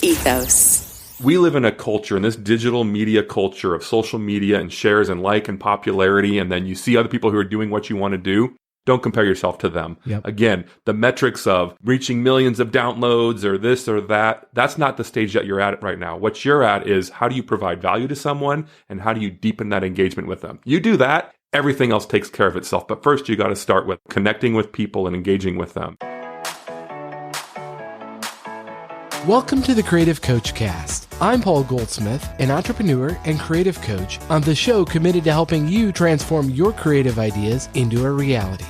ethos. We live in a culture, in this digital media culture of social media and shares and like and popularity, and then you see other people who are doing what you want to do. Don't compare yourself to them. Yep. Again, the metrics of reaching millions of downloads or this or that, that's not the stage that you're at right now. What you're at is how do you provide value to someone and how do you deepen that engagement with them? You do that, everything else takes care of itself. But first, you got to start with connecting with people and engaging with them. Welcome to the Creative Coach Cast. I'm Paul Goldsmith, an entrepreneur and creative coach on the show committed to helping you transform your creative ideas into a reality.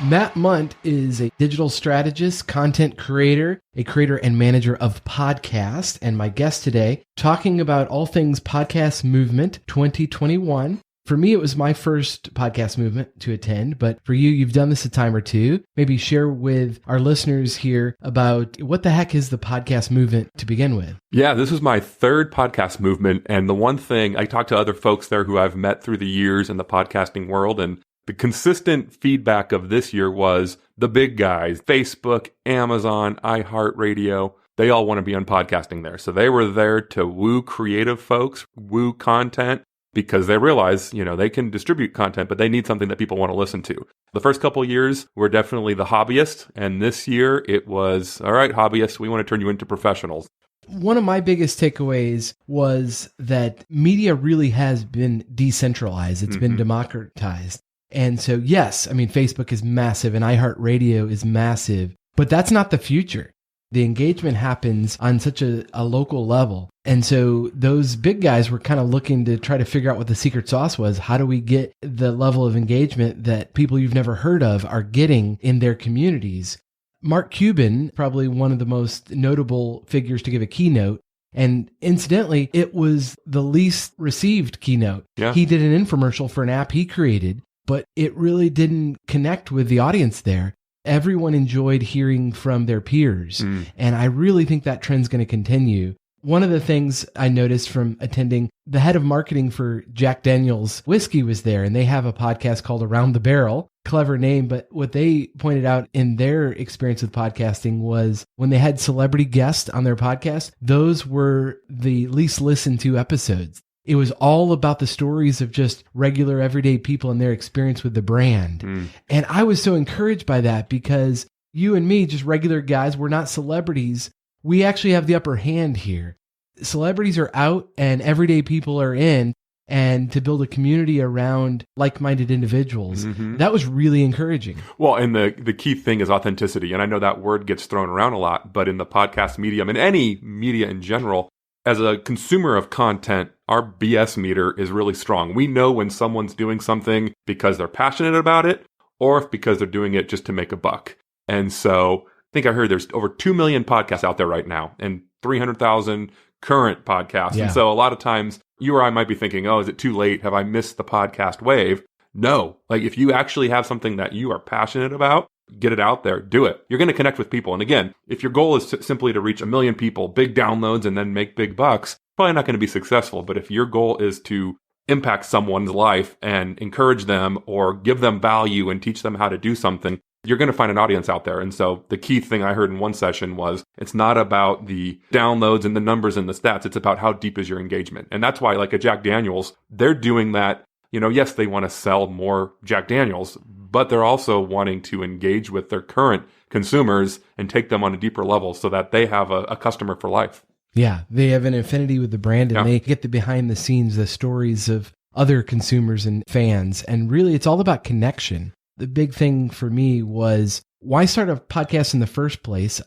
Matt Mundt is a digital strategist, content creator, a creator and manager of podcasts, and my guest today, talking about all things Podcast Movement 2021. For me, it was my first podcast movement to attend, but for you, you've done this a time or two. Maybe share with our listeners here about what the heck is the podcast movement to begin with. Yeah, this is my third podcast movement. And the one thing, I talked to other folks there who I've met through the years in the podcasting world, and the consistent feedback of this year was the big guys, Facebook, Amazon, iHeartRadio, they all want to be on podcasting there. So they were there to woo creative folks, woo content, because they realize, they can distribute content, but they need something that people want to listen to. The first couple of years were definitely the hobbyists. And this year it was, all right, hobbyists, we want to turn you into professionals. One of my biggest takeaways was that media really has been decentralized. It's been democratized. And so, yes, Facebook is massive and iHeartRadio is massive, but that's not the future. The engagement happens on such a local level. And so those big guys were kind of looking to try to figure out what the secret sauce was. How do we get the level of engagement that people you've never heard of are getting in their communities? Mark Cuban, probably one of the most notable figures to give a keynote. And incidentally, it was the least received keynote. Yeah. He did an infomercial for an app he created, but it really didn't connect with the audience there. Everyone enjoyed hearing from their peers. And I really think that trend's going to continue. One of the things I noticed from attending, the head of marketing for Jack Daniel's whiskey was there, and they have a podcast called Around the Barrel. Clever name, but what they pointed out in their experience with podcasting was when they had celebrity guests on their podcast, those were the least listened to episodes. It was all about the stories of just regular everyday people and their experience with the brand. And I was so encouraged by that because you and me, just regular guys, we're not celebrities. We actually have the upper hand here. Celebrities are out and everyday people are in, and to build a community around like-minded individuals. That was really encouraging. Well, and the key thing is authenticity. And I know that word gets thrown around a lot, but in the podcast medium and any media in general, as a consumer of content, our BS meter is really strong. We know when someone's doing something because they're passionate about it or if because they're doing it just to make a buck. And so I think I heard there's over 2 million podcasts out there right now and 300,000 current podcasts. Yeah. And so a lot of times you or I might be thinking, oh, is it too late? Have I missed the podcast wave? No. Like if you actually have something that you are passionate about, get it out there, do it. You're going to connect with people. And again, if your goal is simply to reach 1 million people, big downloads, and then make big bucks, probably not going to be successful. But if your goal is to impact someone's life and encourage them or give them value and teach them how to do something, you're going to find an audience out there. And so the key thing I heard in one session was it's not about the downloads and the numbers and the stats. It's about how deep is your engagement. And that's why like a Jack Daniel's, they're doing that. Yes, they want to sell more Jack Daniel's, but they're also wanting to engage with their current consumers and take them on a deeper level so that they have a customer for life. Yeah, they have an affinity with the brand and they get the behind the scenes, the stories of other consumers and fans. And really, it's all about connection. The big thing for me was why start a podcast in the first place,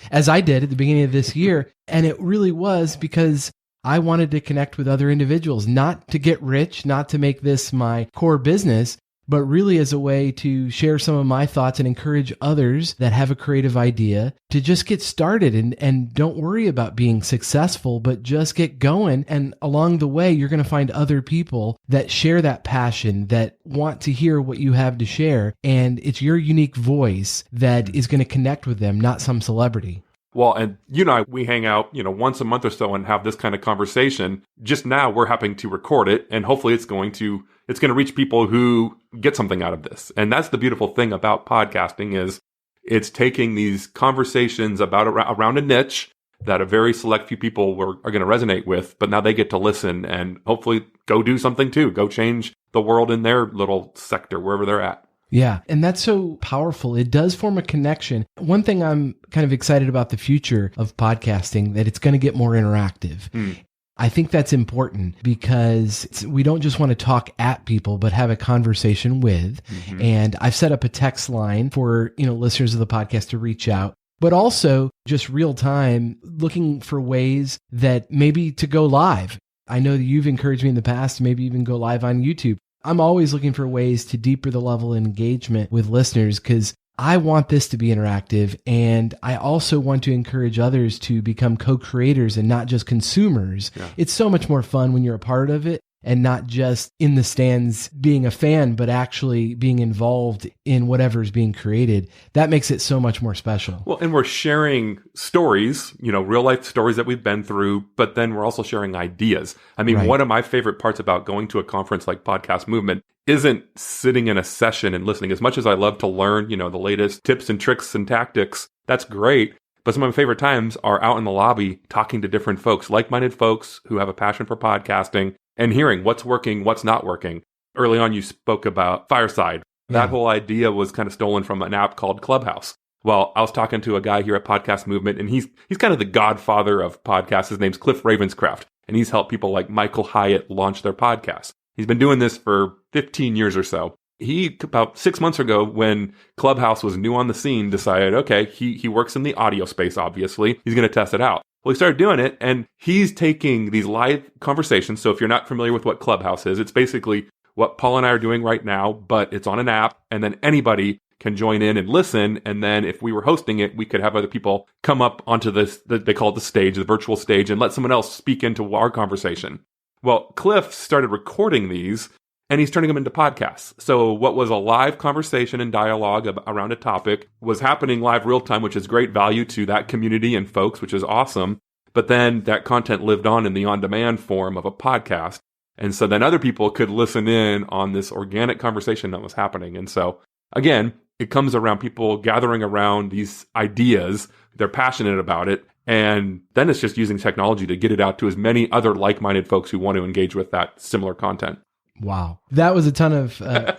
as I did at the beginning of this year. And it really was because I wanted to connect with other individuals, not to get rich, not to make this my core business, but really as a way to share some of my thoughts and encourage others that have a creative idea to just get started and don't worry about being successful, but just get going. And along the way, you're going to find other people that share that passion, that want to hear what you have to share. And it's your unique voice that is going to connect with them, not some celebrity. Well, and you and I, we hang out, once a month or so and have this kind of conversation. Just now we're having to record it, and hopefully it's going to reach people who get something out of this. And that's the beautiful thing about podcasting is it's taking these conversations around a niche that a very select few people are going to resonate with, but now they get to listen and hopefully go do something too. Go change the world in their little sector, wherever they're at. Yeah. And that's so powerful. It does form a connection. One thing I'm kind of excited about the future of podcasting, that it's going to get more interactive. I think that's important because we don't just want to talk at people, but have a conversation with. And I've set up a text line for, listeners of the podcast to reach out, but also just real time looking for ways that maybe to go live. I know that you've encouraged me in the past to maybe even go live on YouTube. I'm always looking for ways to deeper the level of engagement with listeners because I want this to be interactive, and I also want to encourage others to become co-creators and not just consumers. Yeah. It's so much more fun when you're a part of it and not just in the stands being a fan, but actually being involved in whatever's being created. That makes it so much more special. Well, and we're sharing stories, real life stories that we've been through, but then we're also sharing ideas. I mean, One of my favorite parts about going to a conference like Podcast Movement isn't sitting in a session and listening. As much as I love to learn, the latest tips and tricks and tactics, that's great. But some of my favorite times are out in the lobby talking to different folks, like-minded folks who have a passion for podcasting, and hearing what's working, what's not working. Early on, you spoke about Fireside. That whole idea was kind of stolen from an app called Clubhouse. Well, I was talking to a guy here at Podcast Movement, and he's kind of the godfather of podcasts. His name's Cliff Ravenscraft, and he's helped people like Michael Hyatt launch their podcasts. He's been doing this for 15 years or so. He, about 6 months ago, when Clubhouse was new on the scene, decided, okay, he works in the audio space, obviously. He's going to test it out. Well, he started doing it, and he's taking these live conversations. So if you're not familiar with what Clubhouse is, it's basically what Paul and I are doing right now, but it's on an app, and then anybody can join in and listen. And then if we were hosting it, we could have other people come up onto this, they call it the stage, the virtual stage, and let someone else speak into our conversation. Well, Cliff started recording these, and he's turning them into podcasts. So what was a live conversation and dialogue around a topic was happening live real time, which is great value to that community and folks, which is awesome. But then that content lived on in the on-demand form of a podcast. And so then other people could listen in on this organic conversation that was happening. And so, again, it comes around people gathering around these ideas. They're passionate about it. And then it's just using technology to get it out to as many other like-minded folks who want to engage with that similar content. Wow. That was a ton of, a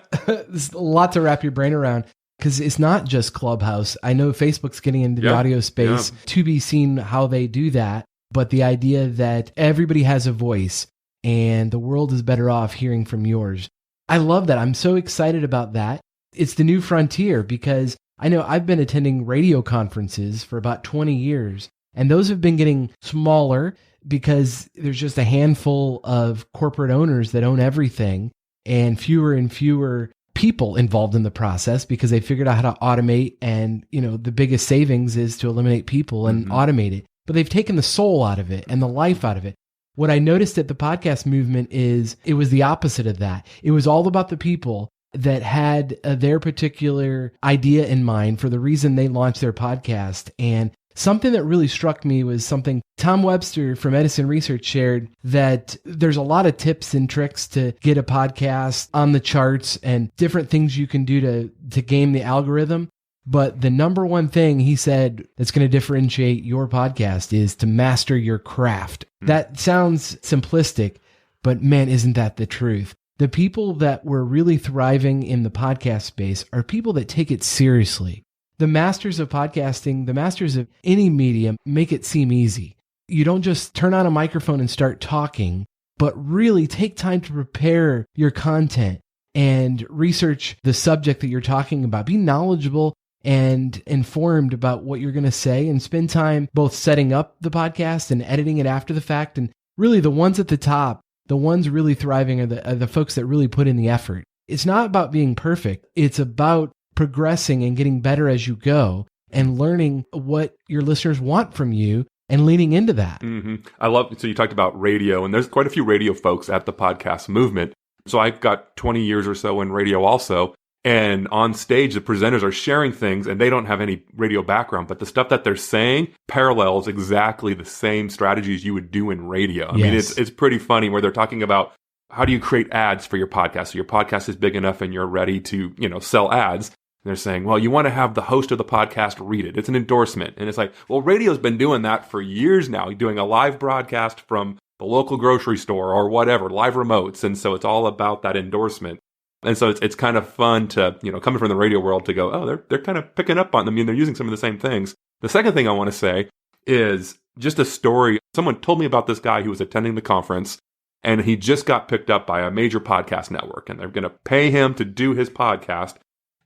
lot to wrap your brain around, because it's not just Clubhouse. I know Facebook's getting into the audio space, to be seen how they do that. But the idea that everybody has a voice and the world is better off hearing from yours. I love that. I'm so excited about that. It's the new frontier, because I know I've been attending radio conferences for about 20 years, and those have been getting smaller because there's just a handful of corporate owners that own everything, and fewer people involved in the process because they figured out how to automate. And, the biggest savings is to eliminate people and automate it. But they've taken the soul out of it and the life out of it. What I noticed at the Podcast Movement is it was the opposite of that. It was all about the people that had their particular idea in mind for the reason they launched their podcast. And something that really struck me was something Tom Webster from Edison Research shared, that there's a lot of tips and tricks to get a podcast on the charts and different things you can do to game the algorithm. But the number one thing he said that's going to differentiate your podcast is to master your craft. That sounds simplistic, but man, isn't that the truth? The people that were really thriving in the podcast space are people that take it seriously. The masters of podcasting, the masters of any medium, make it seem easy. You don't just turn on a microphone and start talking, but really take time to prepare your content and research the subject that you're talking about. Be knowledgeable and informed about what you're going to say, and spend time both setting up the podcast and editing it after the fact. And really the ones at the top, the ones really thriving are the folks that really put in the effort. It's not about being perfect. It's about progressing and getting better as you go and learning what your listeners want from you and leaning into that. I love, so you talked about radio, and there's quite a few radio folks at the Podcast Movement. So I've got 20 years or so in radio also. And on stage, the presenters are sharing things, and they don't have any radio background, but the stuff that they're saying parallels exactly the same strategies you would do in radio. I mean, it's pretty funny where they're talking about how do you create ads for your podcast? So your podcast is big enough and you're ready to, sell ads. they're saying, well, you want to have the host of the podcast read it. It's an endorsement. And it's like, well, radio's been doing that for years now, doing a live broadcast from the local grocery store or whatever, live remotes. And so it's all about that endorsement. And so it's kind of fun to, coming from the radio world to go, oh, they're kind of picking up on them. I mean, they're using some of the same things. The second thing I want to say is just a story. Someone told me about this guy who was attending the conference, and he just got picked up by a major podcast network, and they're going to pay him to do his podcast.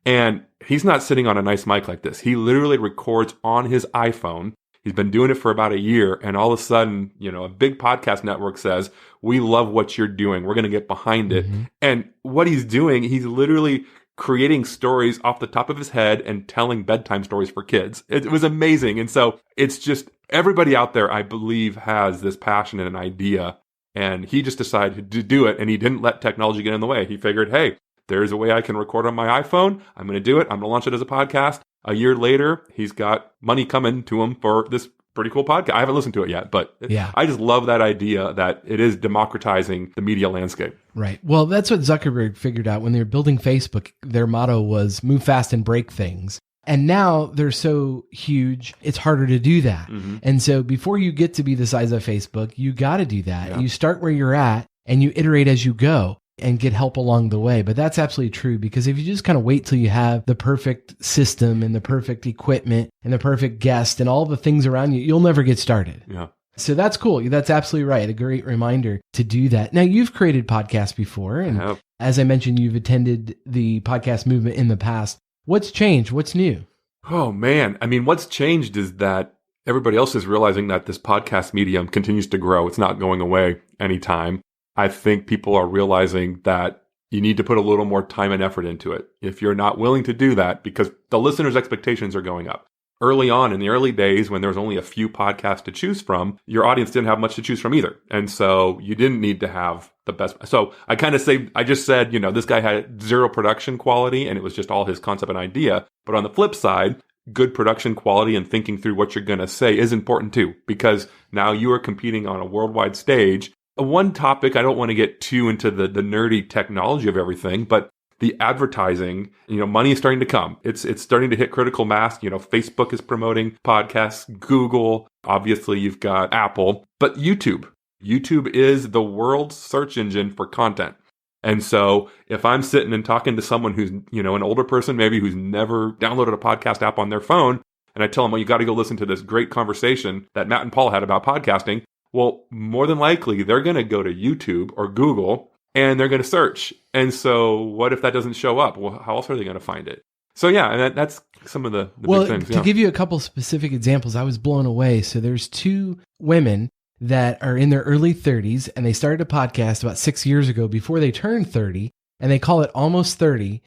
And he's not sitting on a nice mic like this. He literally records on his iPhone. He's been doing it for about a year. And all of a sudden, a big podcast network says, we love what you're doing. We're going to get behind it. Mm-hmm. And what he's doing, he's literally creating stories off the top of his head and telling bedtime stories for kids. It was amazing. And so it's just everybody out there, I believe, has this passion and an idea. And he just decided to do it. And he didn't let technology get in the way. He figured, hey, there's a way I can record on my iPhone. I'm going to do it. I'm going to launch it as a podcast. A year later, he's got money coming to him for this pretty cool podcast. I haven't listened to it yet, but I just love that idea that it is democratizing the media landscape. Right. Well, that's what Zuckerberg figured out when they were building Facebook. Their motto was move fast and break things. And now they're so huge, it's harder to do that. Mm-hmm. And so before you get to be the size of Facebook, you got to do that. Yeah. You start where you're at and you iterate as you go and get help along the way. But that's absolutely true, because if you just kind of wait till you have the perfect system and the perfect equipment and the perfect guest and all the things around you, you'll never get started. Yeah. So that's cool. That's absolutely right. A great reminder to do that. Now, you've created podcasts before, and as I mentioned, you've attended the podcast movement in the past. What's changed? What's new? Oh, man. I mean, what's changed is that everybody else is realizing that this podcast medium continues to grow. It's not going away anytime. I think people are realizing that you need to put a little more time and effort into it. If you're not willing to do that, because the listeners' expectations are going up. Early on, in the early days, when there was only a few podcasts to choose from, your audience didn't have much to choose from either. And so you didn't need to have the best. So I just said, this guy had zero production quality and it was just all his concept and idea. But on the flip side, good production quality and thinking through what you're going to say is important too, because now you are competing on a worldwide stage. One topic, I don't want to get too into the nerdy technology of everything, but the advertising, money is starting to come. It's starting to hit critical mass. Facebook is promoting podcasts, Google, obviously you've got Apple, but YouTube is the world's search engine for content. And so if I'm sitting and talking to someone who's, an older person, maybe who's never downloaded a podcast app on their phone, and I tell them, well, you got to go listen to this great conversation that Matt and Paul had about podcasting. Well, more than likely, they're going to go to YouTube or Google and they're going to search. And so what if that doesn't show up? Well, how else are they going to find it? So yeah, and that's some of the big things. To give you a couple specific examples, I was blown away. So there's two women that are in their early 30s, and they started a podcast about 6 years ago before they turned 30, and they call it Almost 30.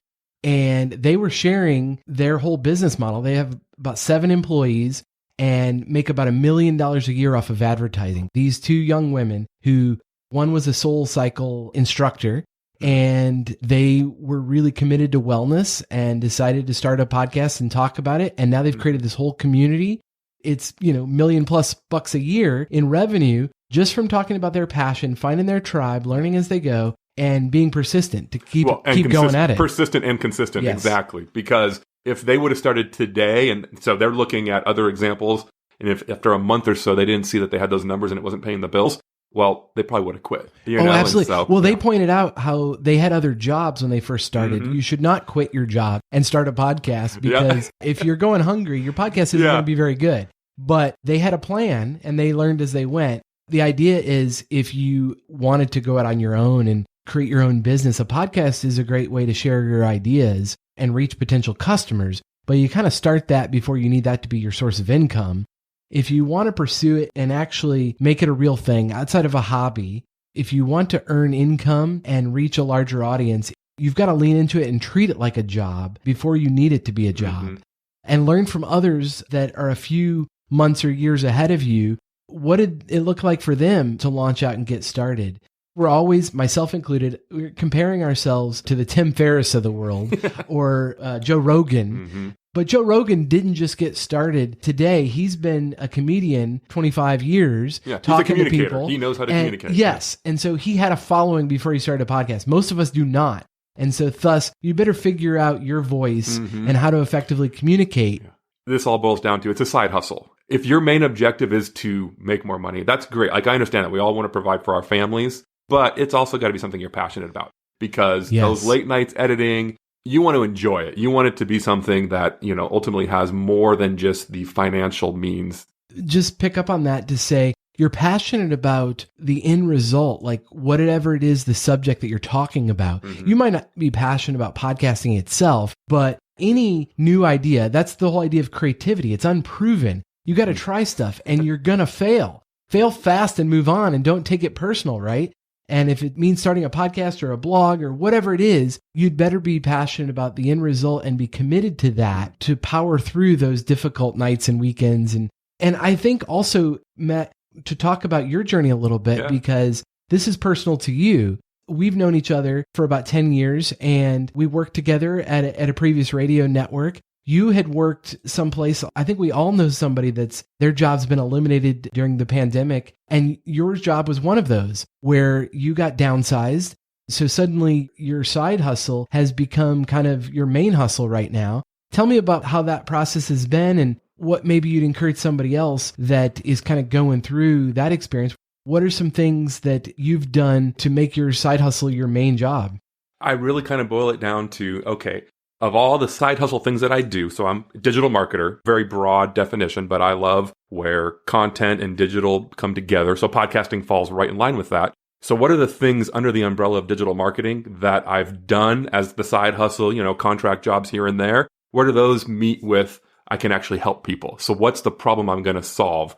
And they were sharing their whole business model. They have about 7 employees and make about $1 million a year off of advertising. These two young women who, one was a SoulCycle instructor, and they were really committed to wellness and decided to start a podcast and talk about it. And now they've created this whole community. It's, $1 million+ bucks a year in revenue just from talking about their passion, finding their tribe, learning as they go, and being persistent to keep going at it. Persistent and consistent, yes. Exactly. Because if they would have started today, and so they're looking at other examples, and if after a month or so they didn't see that they had those numbers and it wasn't paying the bills, well, they probably would have quit. Absolutely. They pointed out how they had other jobs when they first started. Mm-hmm. You should not quit your job and start a podcast, because if you're going hungry, your podcast isn't going to be very good. But they had a plan and they learned as they went. The idea is, if you wanted to go out on your own and create your own business, a podcast is a great way to share your ideas and reach potential customers. But you kind of start that before you need that to be your source of income. If you want to pursue it and actually make it a real thing outside of a hobby, if you want to earn income and reach a larger audience, you've got to lean into it and treat it like a job before you need it to be a job. Mm-hmm. And learn from others that are a few months or years ahead of you. What did it look like for them to launch out and get started? We're always, myself included, we're comparing ourselves to the Tim Ferriss of the world or Joe Rogan. Mm-hmm. But Joe Rogan didn't just get started today. He's been a comedian 25 years, talking to people. He knows how to communicate. Yes. And so he had a following before he started a podcast. Most of us do not. And so thus, you better figure out your voice and how to effectively communicate. Yeah. This all boils down to, it's a side hustle. If your main objective is to make more money, that's great. Like, I understand that we all want to provide for our families, but it's also got to be something you're passionate about, because those late nights editing, you want to enjoy it. You want it to be something that, ultimately has more than just the financial means. Just pick up on that to say, you're passionate about the end result, like whatever it is, the subject that you're talking about. You might not be passionate about podcasting itself, but any new idea, that's the whole idea of creativity. It's unproven. You got to try stuff and you're going to fail. Fail fast and move on, and don't take it personal, right? And if it means starting a podcast or a blog or whatever it is, you'd better be passionate about the end result and be committed to that, to power through those difficult nights and weekends. And I think also, Matt, to talk about your journey a little bit, because this is personal to you. We've known each other for about 10 years, and we worked together at a previous radio network. You had worked someplace, I think we all know somebody that's their job's been eliminated during the pandemic, and your job was one of those where you got downsized. So suddenly your side hustle has become kind of your main hustle right now. Tell me about how that process has been, and what maybe you'd encourage somebody else that is kind of going through that experience. What are some things that you've done to make your side hustle your main job? I really kind of boil it down to, okay, of all the side hustle things that I do, so I'm a digital marketer, very broad definition, but I love where content and digital come together. So podcasting falls right in line with that. So what are the things under the umbrella of digital marketing that I've done as the side hustle, contract jobs here and there? Where do those meet with I can actually help people? So what's the problem I'm going to solve?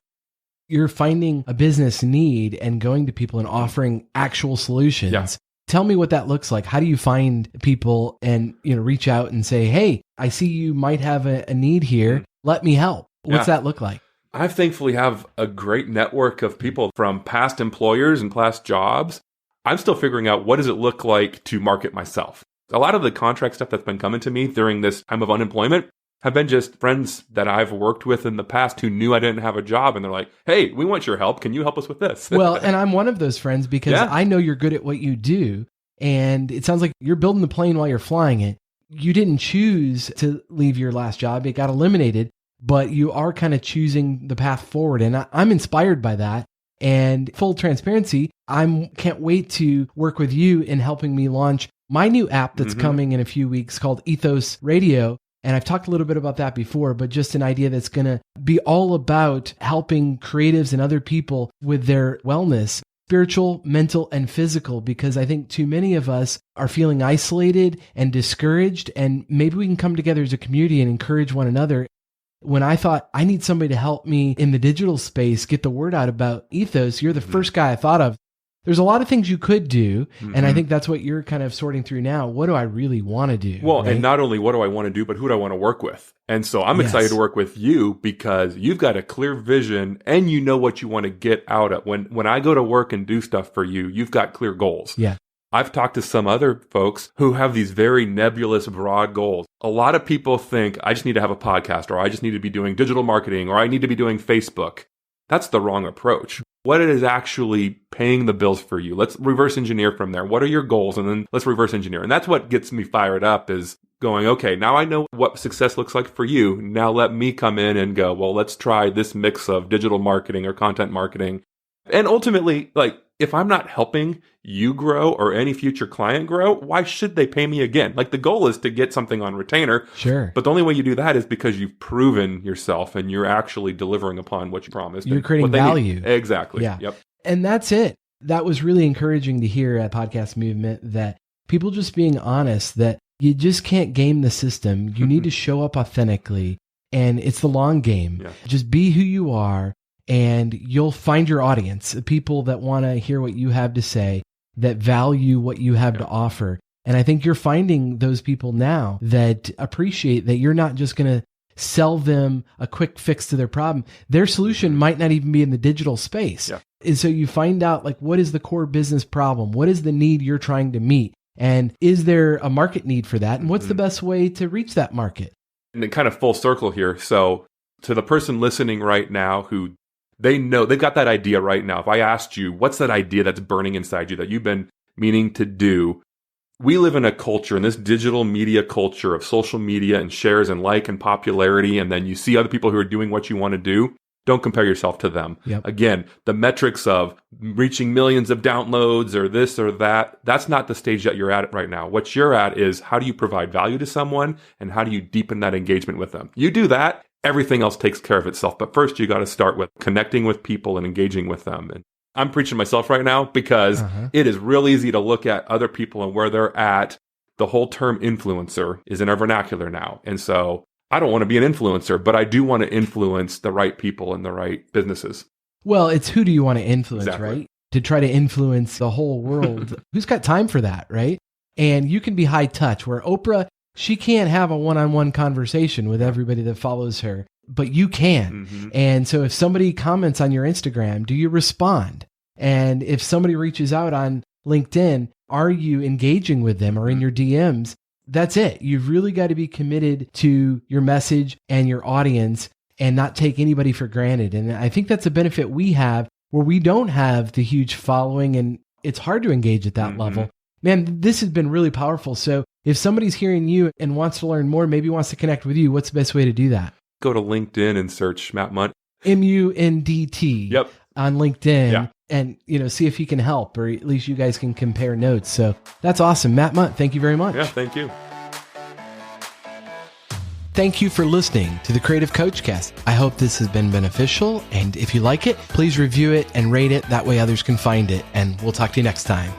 You're finding a business need and going to people and offering actual solutions. Yeah. Tell me what that looks like. How do you find people and reach out and say, hey, I see you might have a need here. Let me help. What's that look like? I thankfully have a great network of people from past employers and past jobs. I'm still figuring out, what does it look like to market myself? A lot of the contract stuff that's been coming to me during this time of unemployment have been just friends that I've worked with in the past who knew I didn't have a job. And they're like, hey, we want your help. Can you help us with this? Well, and I'm one of those friends because I know you're good at what you do. And it sounds like you're building the plane while you're flying it. You didn't choose to leave your last job. It got eliminated, but you are kind of choosing the path forward. And I'm inspired by that. And full transparency, I can't wait to work with you in helping me launch my new app that's coming in a few weeks called Ethos Radio. And I've talked a little bit about that before, but just an idea that's going to be all about helping creatives and other people with their wellness, spiritual, mental, and physical, because I think too many of us are feeling isolated and discouraged, and maybe we can come together as a community and encourage one another. When I thought I need somebody to help me in the digital space, get the word out about Ethos, you're the first guy I thought of. There's a lot of things you could do, and I think that's what you're kind of sorting through now. What do I really want to do? Well, right? And not only what do I want to do, but who do I want to work with? And so I'm excited to work with you because you've got a clear vision and you know what you want to get out of. When I go to work and do stuff for you, you've got clear goals. Yeah. I've talked to some other folks who have these very nebulous, broad goals. A lot of people think, I just need to have a podcast, or I just need to be doing digital marketing, or I need to be doing Facebook. That's the wrong approach. What is actually paying the bills for you? Let's reverse engineer from there. What are your goals? And then let's reverse engineer. And that's what gets me fired up, is going, okay, now I know what success looks like for you. Now let me come in and go, well, let's try this mix of digital marketing or content marketing. And ultimately, if I'm not helping you grow or any future client grow, why should they pay me again? The goal is to get something on retainer. Sure. But the only way you do that is because you've proven yourself and you're actually delivering upon what you promised. You're creating value. Exactly. Yeah. Yep. And that's it. That was really encouraging to hear at Podcast Movement, that people just being honest, that you just can't game the system. You need to show up authentically, and it's the long game. Yeah. Just be who you are. And you'll find your audience, people that want to hear what you have to say, that value what you have to offer. And I think you're finding those people now that appreciate that you're not just going to sell them a quick fix to their problem. Their solution might not even be in the digital space. Yeah. And so you find out, what is the core business problem? What is the need you're trying to meet? And is there a market need for that? And what's the best way to reach that market? And then kind of full circle here. So to the person listening right now who they know they've got that idea right now. If I asked you, what's that idea that's burning inside you that you've been meaning to do? we live in a culture, in this digital media culture of social media and shares and like and popularity, and then you see other people who are doing what you want to do. Don't compare yourself to them. Yep. Again, the metrics of reaching millions of downloads or this or that, that's not the stage that you're at right now. What you're at is, how do you provide value to someone and how do you deepen that engagement with them? You do that, everything else takes care of itself. But first, you got to start with connecting with people and engaging with them. And I'm preaching myself right now because it is real easy to look at other people and where they're at. The whole term influencer is in our vernacular now. And so I don't want to be an influencer, but I do want to influence the right people and the right businesses. Well, it's who do you want to influence, Exactly. right? To try to influence the whole world. Who's got time for that, right? And you can be high touch, where Oprah, she can't have a one-on-one conversation with everybody that follows her, but you can. And so if somebody comments on your Instagram, do you respond? And if somebody reaches out on LinkedIn, are you engaging with them or in your DMs? That's it. You've really got to be committed to your message and your audience and not take anybody for granted. And I think that's a benefit we have where we don't have the huge following and it's hard to engage at that level. Man, this has been really powerful. So if somebody's hearing you and wants to learn more, maybe wants to connect with you, what's the best way to do that? Go to LinkedIn and search Matt Mundt. Mundt Yep. on LinkedIn. Yeah. And, see if he can help, or at least you guys can compare notes. So that's awesome. Matt Mundt, thank you very much. Yeah, thank you. Thank you for listening to the Creative Coach Cast. I hope this has been beneficial. And if you like it, please review it and rate it. That way others can find it. And we'll talk to you next time.